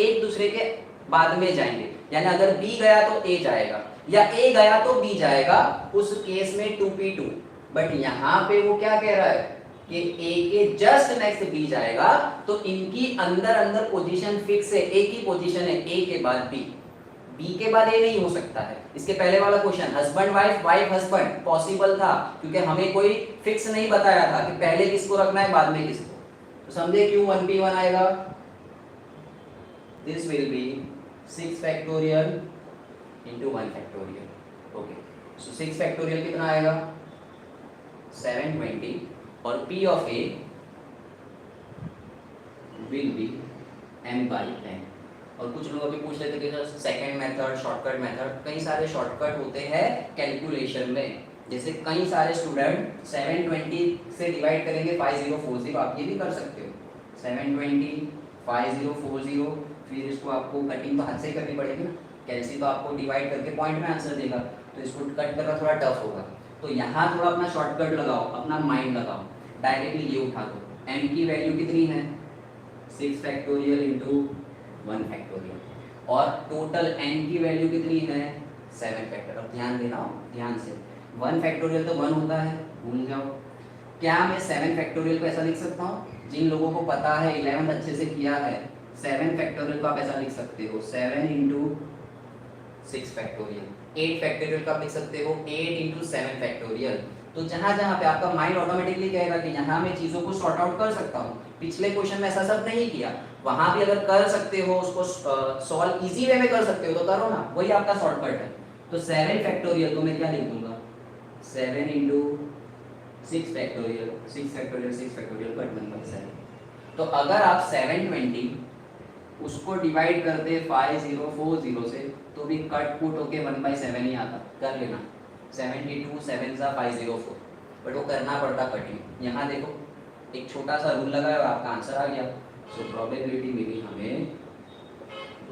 एक दूसरे के बाद में जाएंगे। यानी अगर बी गया तो ए जाएगा, या ए गया तो बी जाएगा, उस केस में 2p2। बट यहाँ पे वो क्या कह रहा है कि ए के जस्ट नेक्स्ट बी जाएगा, तो इनकी अंदर अंदर पोजीशन फिक्स है, ए की पोजीशन है ए के बाद बी, बी के बाद ए नहीं हो सकता है। इसके पहले वाला question husband wife, wife husband possible था, क्योंकि हमें कोई फिक्स नहीं बताया था कि पहले किसको रखना है बाद में किसको। तो समझे क्यों 1p1 आएगा। This will be 6 factorial into 1 factorial. Okay, so 6 factorial कितना आएगा 720 और p of a will be m by n. और कुछ लोग अभी पूछ लेते कि सेकंड मेथड शॉर्टकट मेथड, कई सारे शॉर्टकट होते हैं कैलकुलेशन में. जैसे कई सारे स्टूडेंट 720 से डिवाइड करेंगे 5040, आप ये भी कर सकते हो 720 5040, फिर इसको आपको कटिंग तो हाथ से ही करनी पड़ेगी ना, कैलसी तो आपको डिवाइड करके पॉइंट में आंसर देगा, तो इसको कट करना थोड़ा टफ होगा. तो यहाँ थोड़ा अपना शॉर्टकट लगाओ, अपना माइंड लगाओ, डायरेक्टली ये उठा दो. m की वैल्यू कितनी है 6 फैक्टोरियल इंटू 1 फैक्टोरियल, और टोटल n की वैल्यू कितनी है 7 फैक्टोरियल. अब ध्यान देना हो, ध्यान से, 1 फैक्टोरियल तो 1 होता है, भूल जाओ. क्या मैं 7 फैक्टोरियल को ऐसा लिख सकता हूँ, जिन लोगों को पता है 11th अच्छे से किया है, 7 फैक्टोरियल को आप ऐसा लिख सकते हो 7 इंटू 6 फैक्टोरियल. 8 फैक्टोरियल को आप लिख सकते हो 8 इंटू 7 फैक्टोरियल. तो जहाँ जहाँ पे आपका माइंड ऑटोमेटिकली कहेगा कि यहाँ मैं चीज़ों को सॉर्ट आउट कर सकता हूँ, पिछले क्वेश्चन में ऐसा सब नहीं किया, वहाँ भी अगर कर सकते हो, उसको सॉल्व इजी वे में कर सकते हो तो करो ना, वही आपका शॉर्टकट है. तो 7 फैक्टोरियल तो मैं क्या लिख दूंगा 7 into 6 factorial, 6 factorial 6 factorial cut 1/7. तो अगर आप 720 उसको डिवाइड करते 5040 से, तो भी कट पुट होके 1/7 ही आता, कर लेना. 72 7 सा 504, बट वो करना पड़ता कटिंग. यहाँ देखो एक छोटा सा रूल लगाया और आपका आंसर आ गया. सो प्रोबेबिलिटी मिली हमें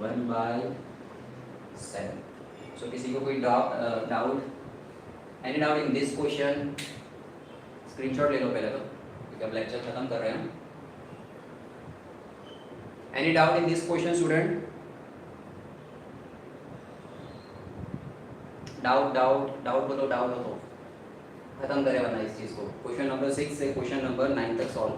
1/7. सो किसी को कोई doubt, any doubt in this question? Screenshot ले लो पहले तो, क्योंकि अब लेक्चर खत्म कर रहे हैं. Any doubt in this question student? Doubt बोलो, डाउट हो तो खत्म करें, वरना इस चीज को. क्वेश्चन नंबर 6 से क्वेश्चन नंबर 9 तक सॉल्व.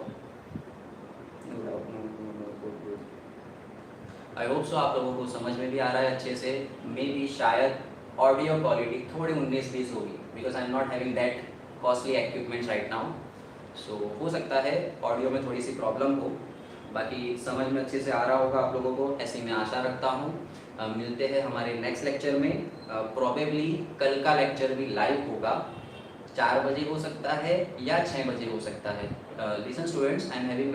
आई होप सो आप लोगों को समझ में भी आ रहा है अच्छे से. मे बी शायद ऑडियो क्वालिटी थोड़ी 19-20 होगी, because I am not having that costly equipments right now. So हो सकता है ऑडियो में थोड़ी सी प्रॉब्लम हो, बाकी समझ में अच्छे से आ रहा होगा आप लोगों को, ऐसी मैं आशा रखता हूँ. मिलते हैं हमारे नेक्स्ट लेक्चर में. प्रोबेबली कल का लेक्चर भी लाइव होगा, 4 बजे हो सकता है या 6 बजे हो सकता है. Listen students, I am having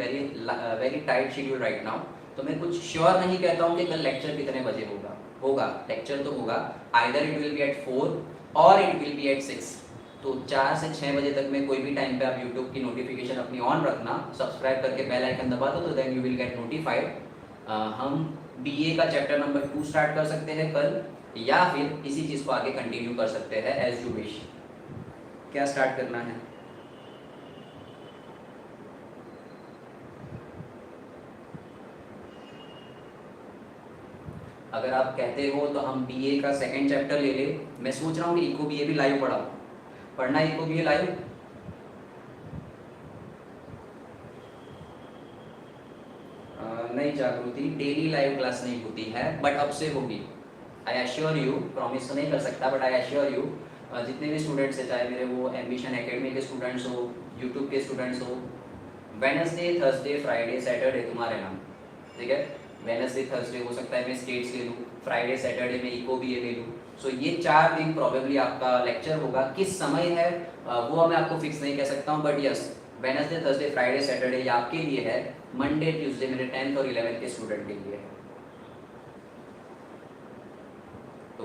very tight schedule right now, तो मैं कुछ श्योर नहीं कहता हूँ कि कल लेक्चर कितने बजे होगा. लेक्चर तो होगा, either it will be at 4 or it will be eight 6. तो 4 से 6 बजे तक में कोई भी टाइम पे आप यूट्यूब की नोटिफिकेशन अपनी ऑन रखना, सब्सक्राइब करके बेल आइकन दबा दो, तो then you will get notified. हम बीए का चैप्टर नंबर 2 स्टार्ट कर सकते हैं कल, या फिर इसी चीज़ को आगे कंटिन्यू कर सकते हैं एज यू विश. क्या स्टार्ट करना है? अगर आप कहते हो तो हम बीए का सेकंड चैप्टर ले ले. मैं सोच रहा हूँ कि इको बीए भी लाइव पढ़ना इको बीए लाइव. नहीं जागृति, डेली लाइव क्लास नहीं होती है, बट अब से होगी. आई एश्योर यू, प्रॉमिस तो नहीं कर सकता, बट आई एश्योर यू, जितने भी स्टूडेंट्स हैं, चाहे मेरे वो एम्बिशन एकेडमी के स्टूडेंट्स हो, यूट्यूब के स्टूडेंट्स हो, वेडनेसडे थर्सडे फ्राइडे सैटरडे तुम्हारे नाम, ठीक है. वेडनेसडे थर्सडे हो सकता है मैं स्टेट्स ले लूँ, फ्राइडे सैटरडे में इको बीए ले लूँ. सो ये 4 दिन प्रॉबेबली आपका लेक्चर होगा. किस समय है वो मैं आपको फिक्स नहीं कह सकता हूँ, but yes Wednesday Thursday Friday Saturday ये आपके लिए है. मंडे ट्यूसडे मेरे 10th और 11th के स्टूडेंट के लिए है.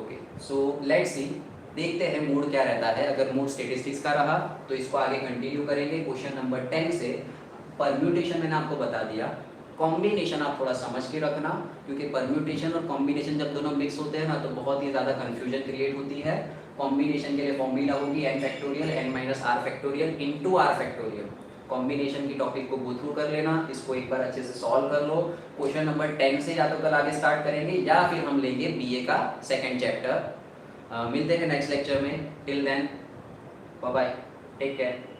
ओके, सो लेट्स सी, देखते हैं मूड क्या रहता है. अगर मूड स्टेटिस्टिक्स का रहा तो इसको आगे कंटिन्यू करेंगे. क्वेश्चन नंबर 10 से परम्यूटेशन मैंने आपको बता दिया, कॉम्बिनेशन आप थोड़ा समझ के रखना, क्योंकि परम्यूटेशन और कॉम्बिनेशन जब दोनों मिक्स होते हैं ना तो बहुत ही ज़्यादा कन्फ्यूजन क्रिएट होती है. कॉम्बिनेशन के लिए फॉर्मूला होगी n factorial n minus r factorial into r factorial. Combination की टॉपिक को गो थ्रू कर लेना, इसको एक बार अच्छे से सॉल्व कर लो. क्वेश्चन नंबर 10 से या तो कल आगे स्टार्ट करेंगे या फिर हम लेंगे बीए का सेकेंड चैप्टर. मिलते हैं नेक्स्ट लेक्चर में. Till then bye bye, take care.